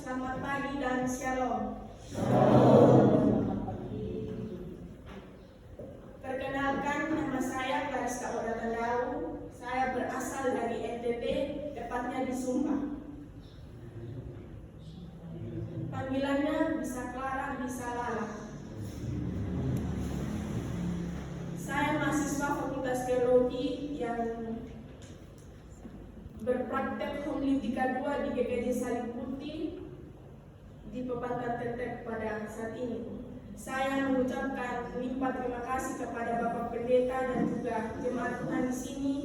Selamat pagi dan shalom. Perkenalkan, nama saya Clariska Odatandau. Saya berasal dari NTT, tepatnya di Sumba. Panggilannya bisa Clara, bisa Lala. Saya mahasiswa Fakultas Teologi yang berpraktek Homiletika 2 di GKJ Salib Putih di Pepatah Tetek pada saat ini. Saya mengucapkan limpah terima kasih kepada Bapak Pendeta dan juga jemaat Tuhan di sini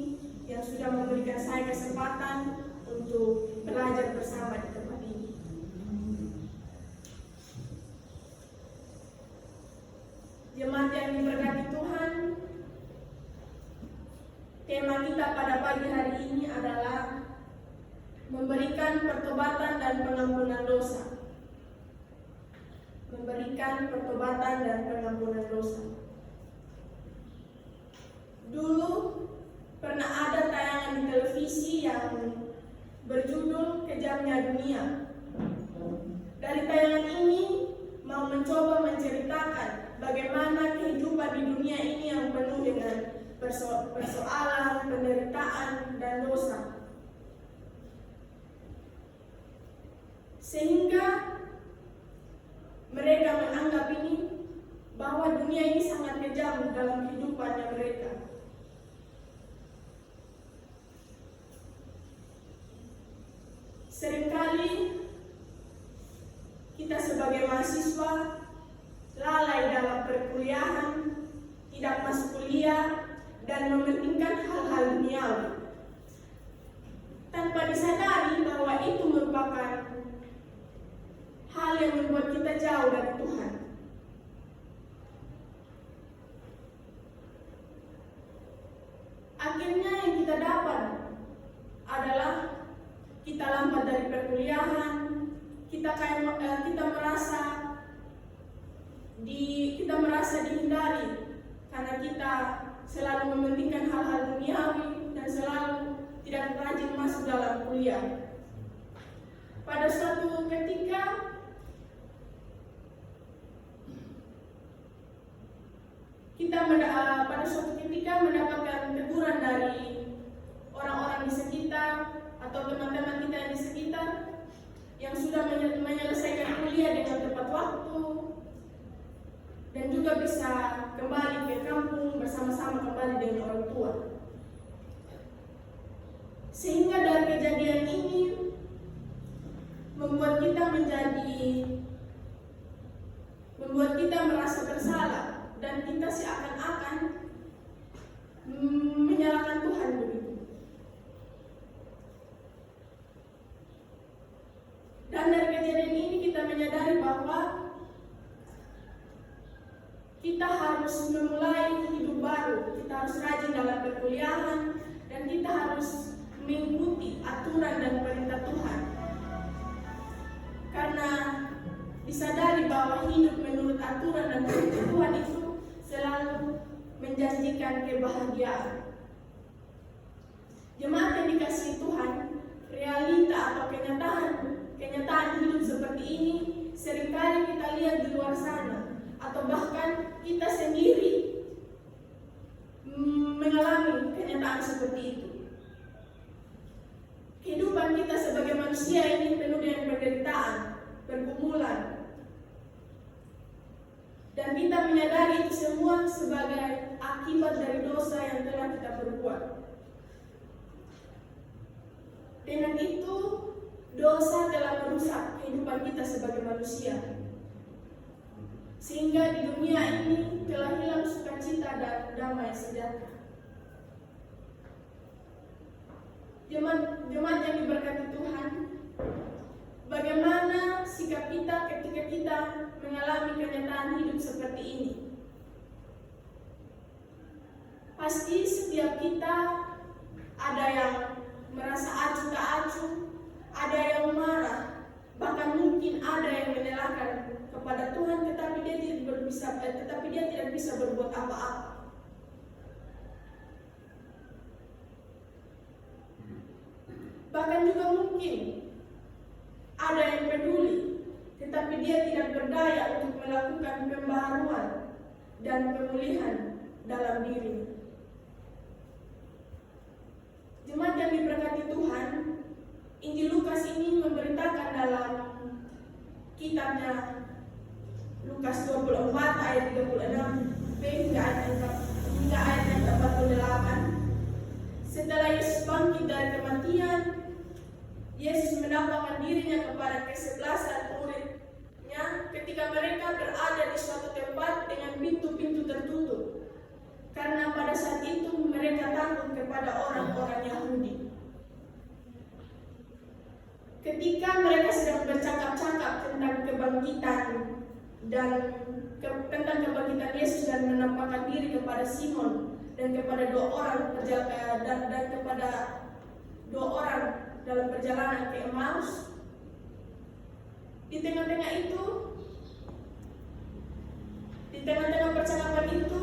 yang sudah memberikan saya kesempatan untuk belajar bersama di tempat ini. Jemaat yang diberkati Tuhan, tema kita pada pagi hari ini adalah memberikan pertobatan dan pengampunan dosa. Memberikan pertobatan dan pengampunan dosa. Dulu pernah ada tayangan di televisi yang berjudul Kejamnya Dunia. Dari tayangan ini mau mencoba menceritakan bagaimana kehidupan di dunia ini yang penuh dengan persoalan, penderitaan, dan dosa. Sehingga mereka menganggap ini bahwa dunia ini sangat kejam dalam kehidupannya mereka. Seringkali kita sebagai mahasiswa lalai dalam perkuliahan, tidak masuk kuliah, dan mementingkan hal-hal duniawi tanpa disadari bahwa itu merupakan hal yang membuat kita jauh dari Tuhan. Akhirnya yang kita dapat adalah kita lambat dari perkuliahan, kita merasa dihindari karena kita selalu mementingkan hal-hal duniawi dan selalu tidak rajin masuk dalam kuliah. Pada suatu ketika mendapatkan teguran dari orang-orang di sekitar atau teman-teman kita yang di sekitar yang sudah menyelesaikan kuliah dengan tepat waktu dan juga bisa kembali ke kampung bersama-sama kembali dengan orang tua. Sehingga dari kejadian ini membuat kita merasa bersalah dan kita seakan-akan menyalahkan Tuhan begitu. Dan dari kejadian ini kita menyadari bahwa kita harus memulai hidup baru. Kita harus rajin dalam perkuliahan dan kita harus mengikuti aturan dan perintah Tuhan. Karena disadari bahwa hidup menurut aturan dan perintah Tuhan itu selalu menjanjikan kebahagiaan. Jemaat yang dikasihi Tuhan, realita atau kenyataan hidup seperti ini seringkali kita lihat di luar sana, atau bahkan kita sendiri mengalami kenyataan seperti itu. Kehidupan kita sebagai manusia ini penuh dengan penderitaan, pergumulan, dan kita menyadari itu semua sebagai akibat dari dosa yang telah kita perbuat. Dengan itu, dosa telah merusak kehidupan kita sebagai manusia. Sehingga di dunia ini telah hilang sukacita dan damai sejahtera. Jemaat yang diberkati Tuhan, bagaimana sikap kita ketika kita mengalami kenyataan hidup seperti ini? Pasti setiap kita ada yang merasa acuh tak acuh, ada yang marah, bahkan mungkin ada yang menyalahkan kepada Tuhan, tetapi dia tidak bisa berbuat apa-apa. Bahkan juga mungkin ada yang peduli dia tidak berdaya untuk melakukan pembaharuan dan pemulihan dalam diri. Jemaat yang diberkati Tuhan, Injil Lukas ini memberitakan dalam kitabnya Lukas 24 ayat 36b hingga ayat 48. Setelah Yesus bangkit dari kematian, Yesus menampakkan dirinya kepada ke-11 muridnya ketika mereka berada di suatu tempat dengan pintu-pintu tertutup, karena pada saat itu mereka takut kepada orang-orang Yahudi. Ketika mereka sedang bercakap-cakap tentang kebangkitan tentang kebangkitan Yesus dan menampakkan diri kepada Simon dan kepada dua orang dalam perjalanan ke Emmaus, di tengah-tengah percakapan itu,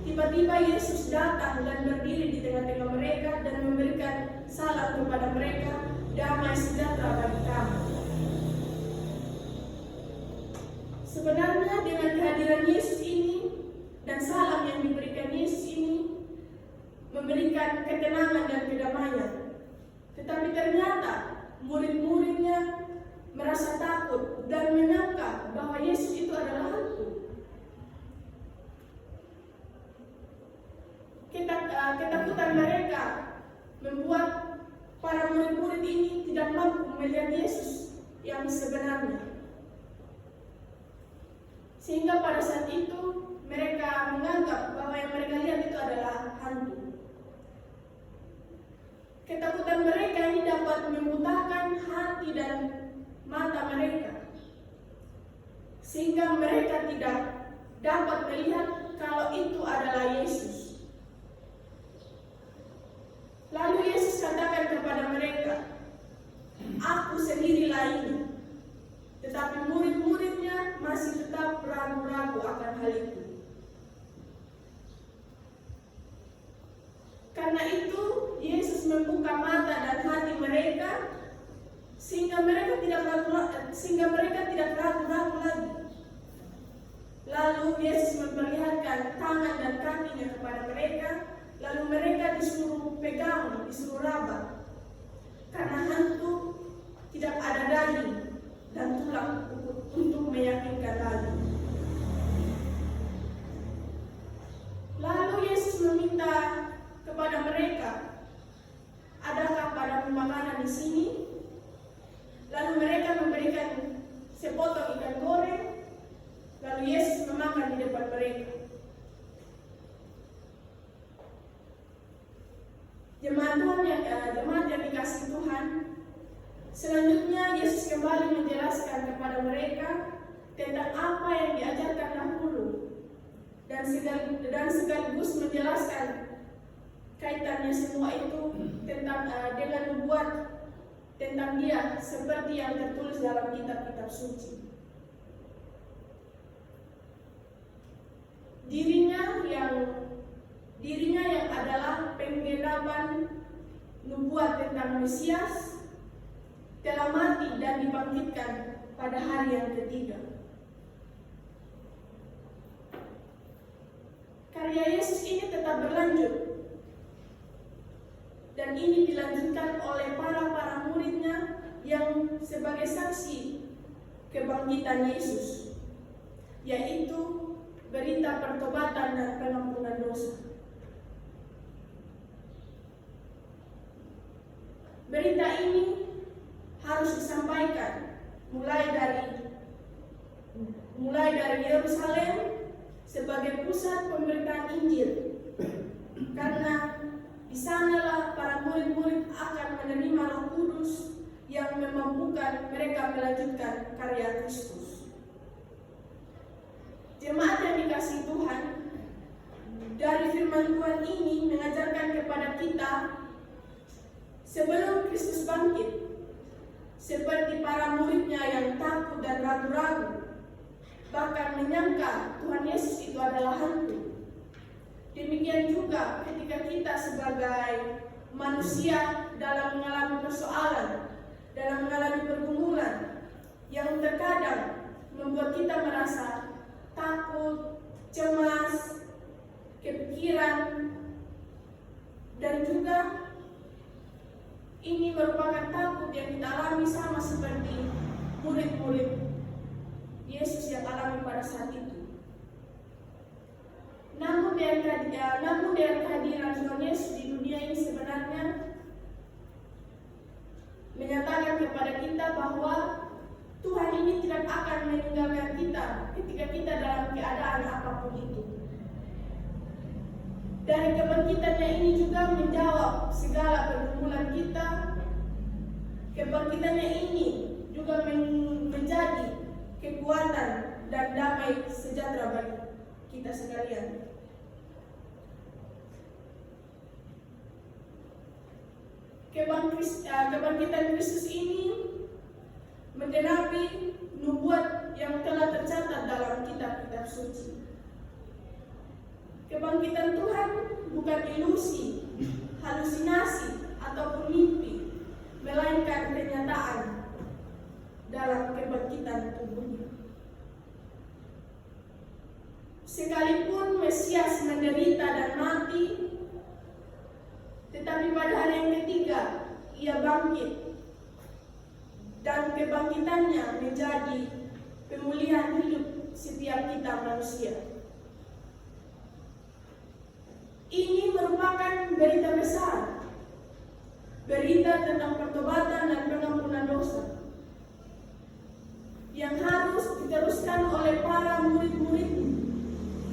tiba-tiba Yesus datang dan berdiri di tengah-tengah mereka dan memberikan salam kepada mereka, damai sejahtera bagi kamu. Sebenarnya dengan kehadiran Yesus ini dan salam yang diberikan Yesus ini memberikan ketenangan dan kedamaian. Tetapi ternyata murid-muridnya merasa takut dan menyangka bahwa Yesus itu adalah hantu. Ketakutan mereka membuat para murid-murid ini tidak mampu melihat Yesus yang sebenarnya. Sehingga pada saat itu mereka menganggap bahwa yang mereka lihat itu adalah hantu. Ketakutan mereka ini dapat membutakan hati dan mata mereka, sehingga mereka tidak dapat melihat kalau itu adalah Yesus. Lalu Yesus katakan kepada mereka, "Aku sendirilah ini." Tetapi murid-muridnya masih tetap ragu-ragu akan hal itu. Karena itu Yesus membuka mata dan hati mereka sehingga mereka tidak ragu-ragu lagi. Lalu Yesus memperlihatkan tangan dan kakinya kepada mereka, lalu mereka disuruh pegang, disuruh raba. Karena hantu tidak ada daging dan tulang untuk meyakinkan lagi. Lalu Yesus meminta kepada mereka, "Adakah padamu makanan di sini?" Lalu mereka memberikan sepotong ikan goreng, lalu Yesus memakan di depan mereka. Jemaat yang dikasihi Tuhan, selanjutnya Yesus kembali menjelaskan kepada mereka tentang apa yang diajarkan dahulu dan sekaligus menjelaskan kaitannya semua itu dengan nubuat tentang Dia seperti yang tertulis dalam kitab-kitab suci. Dirinya yang adalah penggenapan nubuat tentang Mesias telah mati dan dibangkitkan pada hari yang ketiga. Karya Yesus ini tetap berlanjut, dan ini dilanjutkan oleh para muridnya yang sebagai saksi kebangkitan Yesus, yaitu berita pertobatan dan pengampunan dosa. Berita ini harus disampaikan mulai dari Yerusalem sebagai pusat pemberitaan Injil, karena di sanalah para murid-murid akan menerima Roh Kudus yang memampukan mereka melanjutkan karya Kristus. Jemaat yang dikasihi Tuhan, dari firman Tuhan ini mengajarkan kepada kita sebelum Kristus bangkit, seperti para muridnya yang takut dan ragu-ragu, bahkan menyangka Tuhan Yesus itu adalah hantu. Demikian juga ketika kita sebagai manusia dalam mengalami persoalan, dalam mengalami pergumulan yang terkadang membuat kita alami sama seperti murid-murid Yesus yang alami pada saat itu. Namun dari kehadiran Tuhan Yesus di dunia ini sebenarnya menyatakan kepada kita bahwa Tuhan ini tidak akan meninggalkan kita ketika kita dalam keadaan apapun itu. Dari kebangkitannya ini juga menjawab segala pergumulan kita. Kebangkitannya ini juga menjadi kekuatan dan damai sejahtera bagi kita sekalian. Kebangkitan Kristus ini menggenapi nubuat yang telah tercatat dalam kitab-kitab suci. Kebangkitan Tuhan bukan ilusi, halusinasi, ataupun mimpi, melainkan kenyataan dalam kebangkitan tubuhnya. Sekalipun Mesias menderita dan mati, tetapi pada hari yang ketiga ia bangkit, dan kebangkitannya menjadi pemulihan hidup setiap kita manusia. Ini merupakan berita besar, berita tentang pertobatan dan pengampunan dosa yang harus diteruskan oleh para murid-murid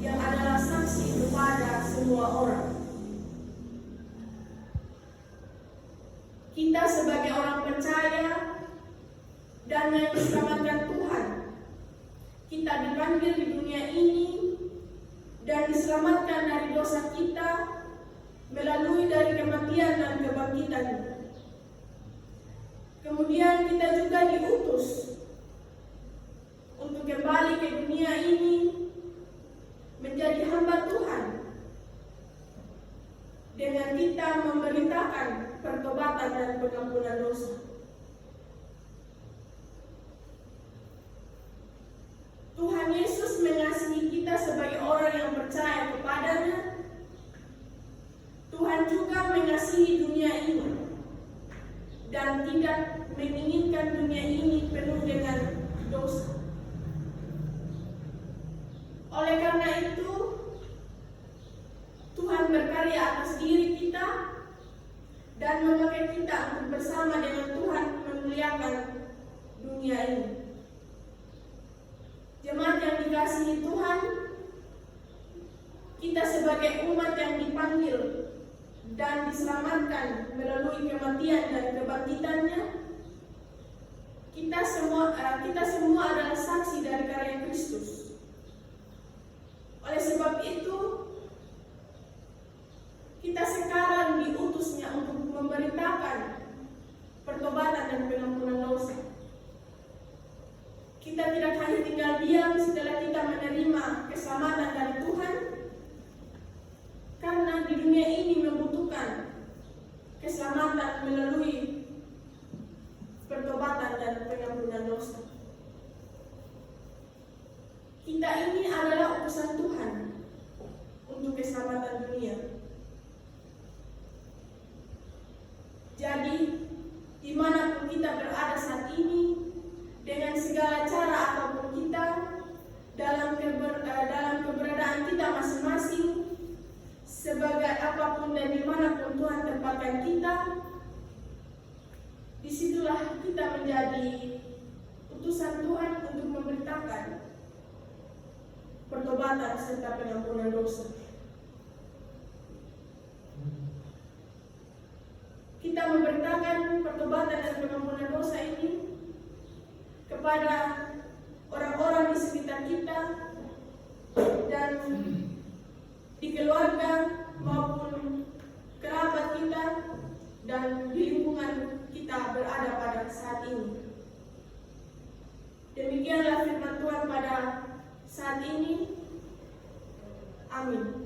yang adalah saksi kepada semua orang. Kita sebagai orang percaya dan yang diselamatkan Tuhan, kita dipanggil di dunia ini dan diselamatkan dari dosa kita melalui dari kematian dan kebangkitan. Kemudian kita juga diutus untuk kembali ke dunia ini menjadi hamba Tuhan dengan kita memberitakan pertobatan dan pengampunan dosa. Tuhan Yesus mengasihi kita sebagai orang yang percaya kepadanya. Tuhan juga mengasihi dunia ini dan tidak menginginkan dunia ini penuh dengan dosa. Oleh karena itu, Tuhan berkarya atas diri kita dan memakai kita untuk bersama dengan Tuhan memuliakan dunia ini. Jemaat yang dikasihi Tuhan, kita sebagai umat yang dipanggil dan diselamatkan melalui kematian dan kebangkitannya, kita semua adalah saksi dari karya Kristus. Oleh sebab itu, kita sekarang diutusnya untuk memberitakan pertobatan dan pengampunan dosa. Kita tidak hanya tinggal diam setelah kita menerima keselamatan dari Tuhan, karena di dunia ini membutuhkan keselamatan melalui pertobatan dan pengampunan dosa. Kita ini adalah utusan Tuhan untuk keselamatan dunia. Jadi, dimanapun kita berada saat ini, dengan segala cara apapun kita, dalam keberadaan kita masing-masing, sebagai apapun dan dimanapun Tuhan tempatkan kita, disitulah kita menjadi utusan Tuhan untuk memberitakan pertobatan serta pengampunan dosa. Kita memberitakan pertobatan dan pengampunan dosa ini kepada orang-orang di sekitar kita dan di keluarga maupun kerabat kita dan di lingkungan kita berada pada saat ini. Demikianlah firman Tuhan pada saat ini. Amin.